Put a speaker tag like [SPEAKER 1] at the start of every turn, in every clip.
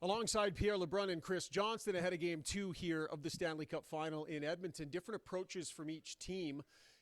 [SPEAKER 1] Alongside Pierre LeBrun and Chris Johnston ahead of Game 2 here of the Stanley Cup Final in Edmonton. Different approaches from each team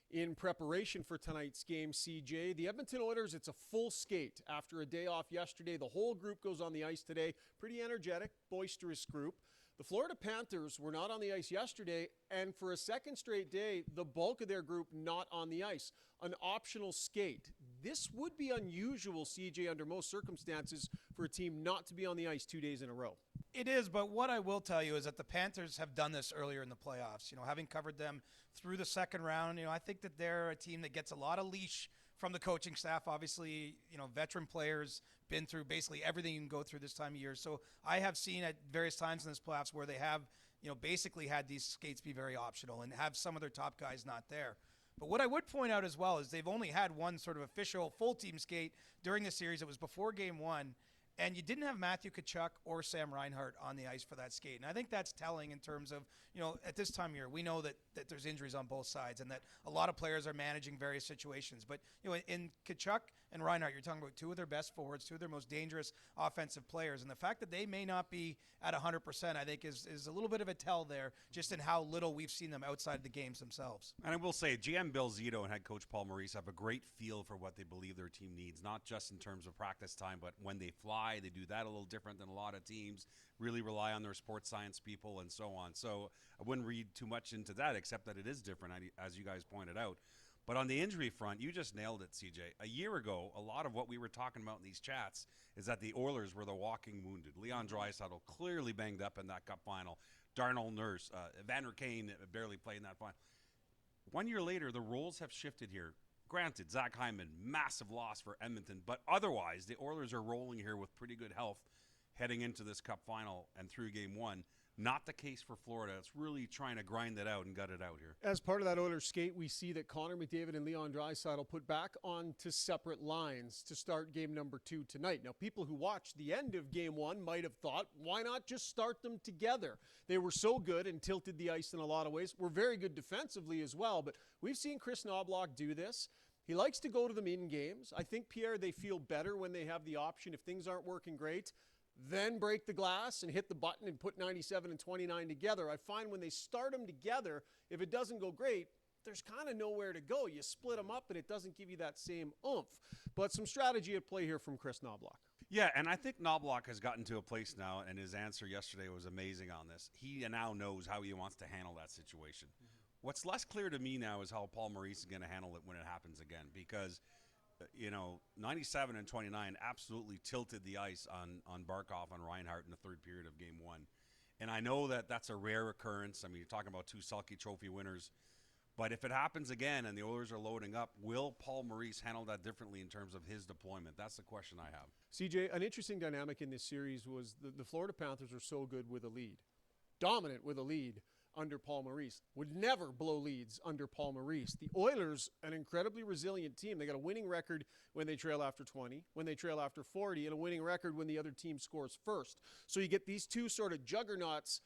[SPEAKER 1] in preparation for tonight's game, CJ. The Edmonton Oilers, it's a full skate. After a day off yesterday, the whole group goes on the ice today. Pretty energetic, boisterous group. The Florida Panthers were not on the ice yesterday, and for a second straight day, the bulk of their group not on the ice. An optional skate. This would be unusual, CJ, under most circumstances, for a team not to be on the ice 2 days in a row.
[SPEAKER 2] It is, but what I will tell you is that the Panthers have done this earlier in the playoffs. Having covered them through the second round, I think that they're a team that gets a lot of leash from the coaching staff. Obviously, veteran players, been through basically everything you can go through this time of year. So I have seen at various times in this playoffs where they have, basically had these skates be very optional and have some of their top guys not there. But what I would point out as well is they've only had one sort of official full team skate during the series. It was before Game 1. And you didn't have Matthew Tkachuk or Sam Reinhart on the ice for that skate. And I think that's telling in terms of, at this time of year, we know that there's injuries on both sides and that a lot of players are managing various situations. But, in Tkachuk and Reinhart, you're talking about two of their best forwards, two of their most dangerous offensive players. And the fact that they may not be at 100%, I think, is a little bit of a tell there, just in how little we've seen them outside the games themselves.
[SPEAKER 3] And I will say, GM Bill Zito and head coach Paul Maurice have a great feel for what they believe their team needs, not just in terms of practice time, but when they fly. They do that a little different than a lot of teams, really rely on their sports science people and so on. So I wouldn't read too much into that, except that it is different, as you guys pointed out. But on the injury front, you just nailed it, CJ. A year ago, a lot of what we were talking about in these chats is that the Oilers were the walking wounded. Leon Draisaitl clearly banged up in that cup final. Darnell Nurse, Evander Kane barely played in that final. 1 year later, the roles have shifted here. Granted, Zach Hyman, massive loss for Edmonton, but otherwise, the Oilers are rolling here with pretty good health heading into this cup final and through Game 1. Not the case for Florida. It's really trying to grind it out and gut it out here.
[SPEAKER 1] As part of that Oilers skate, we see that Connor McDavid and Leon Draisaitl put back onto separate lines to start game number 2 tonight. Now, people who watched the end of Game 1 might have thought, why not just start them together? They were so good and tilted the ice in a lot of ways. Were very good defensively as well, but we've seen Chris Knoblauch do this. He likes to go to them in games. I think, Pierre, they feel better when they have the option. If things aren't working great, then break the glass and hit the button and put 97 and 29 together. I find when they start them together, if it doesn't go great, there's kind of nowhere to go. You split them up and it doesn't give you that same oomph. But some strategy at play here from Chris Knoblauch.
[SPEAKER 3] Yeah, and I think Knoblauch has gotten to a place now, and his answer yesterday was amazing on this. He now knows how he wants to handle that situation. Mm-hmm. What's less clear to me now is how Paul Maurice is going to handle it when it happens again, because 97 and 29 absolutely tilted the ice on Barkov and Reinhart in the third period of Game 1. And I know that that's a rare occurrence. I mean, you're talking about two Selke Trophy winners. But if it happens again and the Oilers are loading up, will Paul Maurice handle that differently in terms of his deployment? That's the question I have.
[SPEAKER 1] CJ, an interesting dynamic in this series was the Florida Panthers are so good with a lead, dominant with a lead under Paul Maurice, would never blow leads under Paul Maurice. The Oilers, an incredibly resilient team. They got a winning record when they trail after 20, when they trail after 40, and a winning record when the other team scores first. So you get these two sort of juggernauts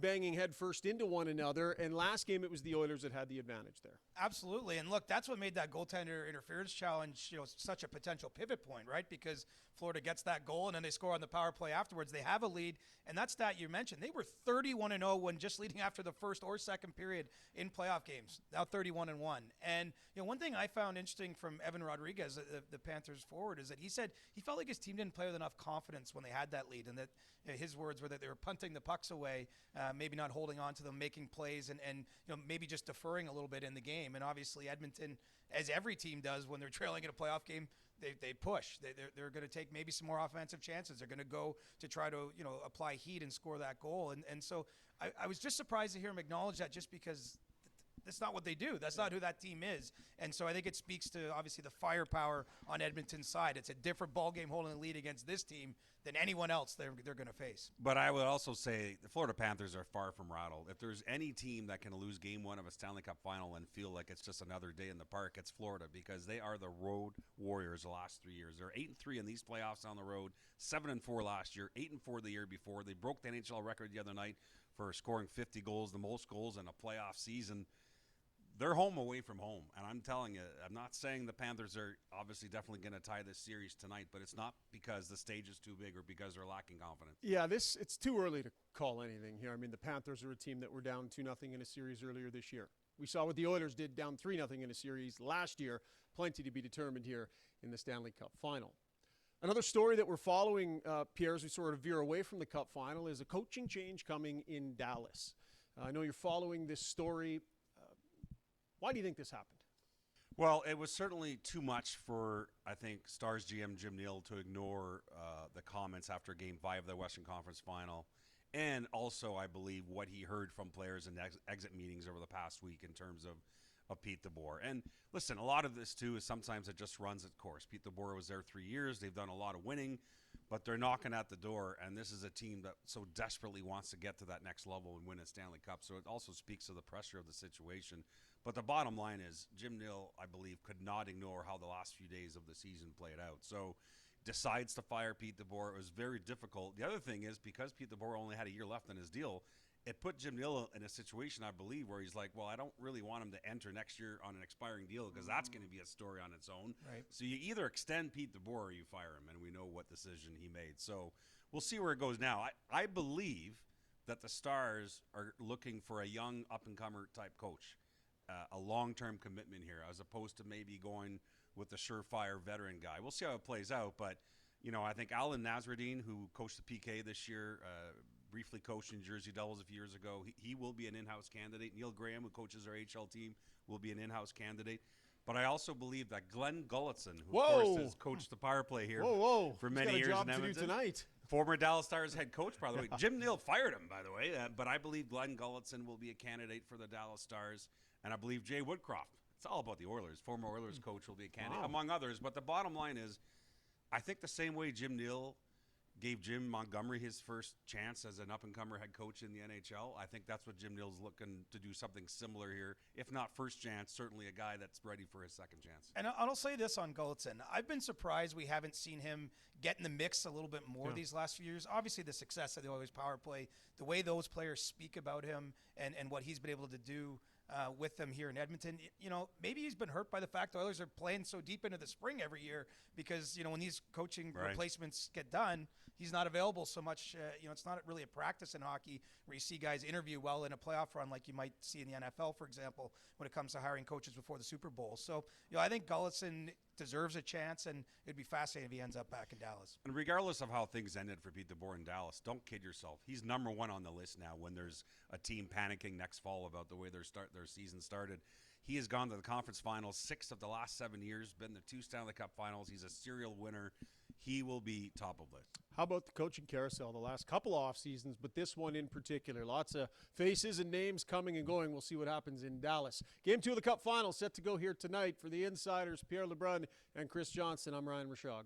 [SPEAKER 1] banging headfirst into one another, and last game it was the Oilers that had the advantage there.
[SPEAKER 2] Absolutely, and look, that's what made that goaltender interference challenge, such a potential pivot point, right? Because Florida gets that goal, and then they score on the power play afterwards. They have a lead, and that stat you mentioned, they were 31-0 when just leading after the first or second period in playoff games. Now 31-1, and one thing I found interesting from Evan Rodriguez, the Panthers forward, is that he said he felt like his team didn't play with enough confidence when they had that lead, and that his words were that they were punting the pucks away. Maybe not holding on to them, making plays, and maybe just deferring a little bit in the game. And obviously Edmonton, as every team does when they're trailing in a playoff game, they push. They're going to take maybe some more offensive chances. They're going to go to try to apply heat and score that goal. And so I was just surprised to hear him acknowledge that, just because that's not what they do. That's not who that team is. And so I think it speaks to, obviously, the firepower on Edmonton's side. It's a different ballgame holding the lead against this team than anyone else they're going to face.
[SPEAKER 3] But I would also say the Florida Panthers are far from rattled. If there's any team that can lose Game 1 of a Stanley Cup final and feel like it's just another day in the park, it's Florida, because they are the road warriors the last 3 years. They're 8-3 in these playoffs on the road, 7-4 last year, 8-4 the year before. They broke the NHL record the other night for scoring 50 goals, the most goals in a playoff season. they're home away from home. And I'm telling you, I'm not saying the Panthers are obviously definitely going to tie this series tonight, but it's not because the stage is too big or because they're lacking confidence.
[SPEAKER 1] Yeah, it's too early to call anything here. I mean, the Panthers are a team that were down 2-0 in a series earlier this year. We saw what the Oilers did down 3-0 in a series last year. Plenty to be determined here in the Stanley Cup final. Another story that we're following, Pierre, as we sort of veer away from the Cup final, is a coaching change coming in Dallas. I know you're following this story. Why do you think this happened?
[SPEAKER 3] Well, it was certainly too much for, I think, Stars GM Jim Nill to ignore the comments after Game 5 of the Western Conference Final. And also, I believe, what he heard from players in exit meetings over the past week in terms of Pete DeBoer. And listen, a lot of this, too, is sometimes it just runs its course. Pete DeBoer was there 3 years. They've done a lot of winning, but they're knocking at the door. And this is a team that so desperately wants to get to that next level and win a Stanley Cup. So it also speaks to the pressure of the situation. But the bottom line is Jim Nill, I believe, could not ignore how the last few days of the season played out. So decides to fire Pete DeBoer. It was very difficult. The other thing is, because Pete DeBoer only had a year left in his deal, it put Jim Nill in a situation, I believe, where he's like, well, I don't really want him to enter next year on an expiring deal because that's going to be a story on its own.
[SPEAKER 2] Right.
[SPEAKER 3] So you either extend Pete DeBoer or you fire him, and we know what decision he made. So we'll see where it goes now. I believe that the Stars are looking for a young up-and-comer type coach, a long-term commitment here, as opposed to maybe going with the surefire veteran guy. We'll see how it plays out, but I think Alan Nasruddin, who coached the PK this year, briefly coached in Jersey Devils a few years ago, he will be an in-house candidate. Neil Graham, who coaches our HL team, will be an in-house candidate. But I also believe that Glenn Gulletson, who of course has coached the power play here for many years in Edmonton,
[SPEAKER 1] to do tonight.
[SPEAKER 3] Former Dallas Stars head coach, by the way. Jim Nill fired him, by the way, but I believe Glenn Gulletson will be a candidate for the Dallas Stars, and I believe Jay Woodcroft. It's all about the Oilers. Former Oilers coach will be a candidate, among others. But the bottom line is, I think the same way Jim Nill gave Jim Montgomery his first chance as an up-and-comer head coach in the NHL, I think that's what Jim Nill's looking to do, something similar here. If not first chance, certainly a guy that's ready for his second chance.
[SPEAKER 2] And I'll say this on Gulletson. I've been surprised we haven't seen him get in the mix a little bit more these last few years. Obviously, the success of the Oilers power play, the way those players speak about him and what he's been able to do with them here in Edmonton. Maybe he's been hurt by the fact the Oilers are playing so deep into the spring every year because, when these coaching replacements get done, he's not available so much. It's not really a practice in hockey where you see guys interview well in a playoff run like you might see in the NFL, for example, when it comes to hiring coaches before the Super Bowl. So, I think Gulletson deserves a chance, and it'd be fascinating if he ends up back in Dallas.
[SPEAKER 3] And regardless of how things ended for Pete DeBoer in Dallas, don't kid yourself. He's number one on the list now when there's a team panicking next fall about the way their season started. He has gone to the conference finals 6 of the last 7 years, been to 2 Stanley Cup finals. He's a serial winner. He will be top of list.
[SPEAKER 1] How about the coaching carousel the last couple of off seasons, but this one in particular? Lots of faces and names coming and going. We'll see what happens in Dallas. Game 2 of the Cup final set to go here tonight. For the Insiders, Pierre Lebrun and Chris Johnson, I'm Ryan Rashog.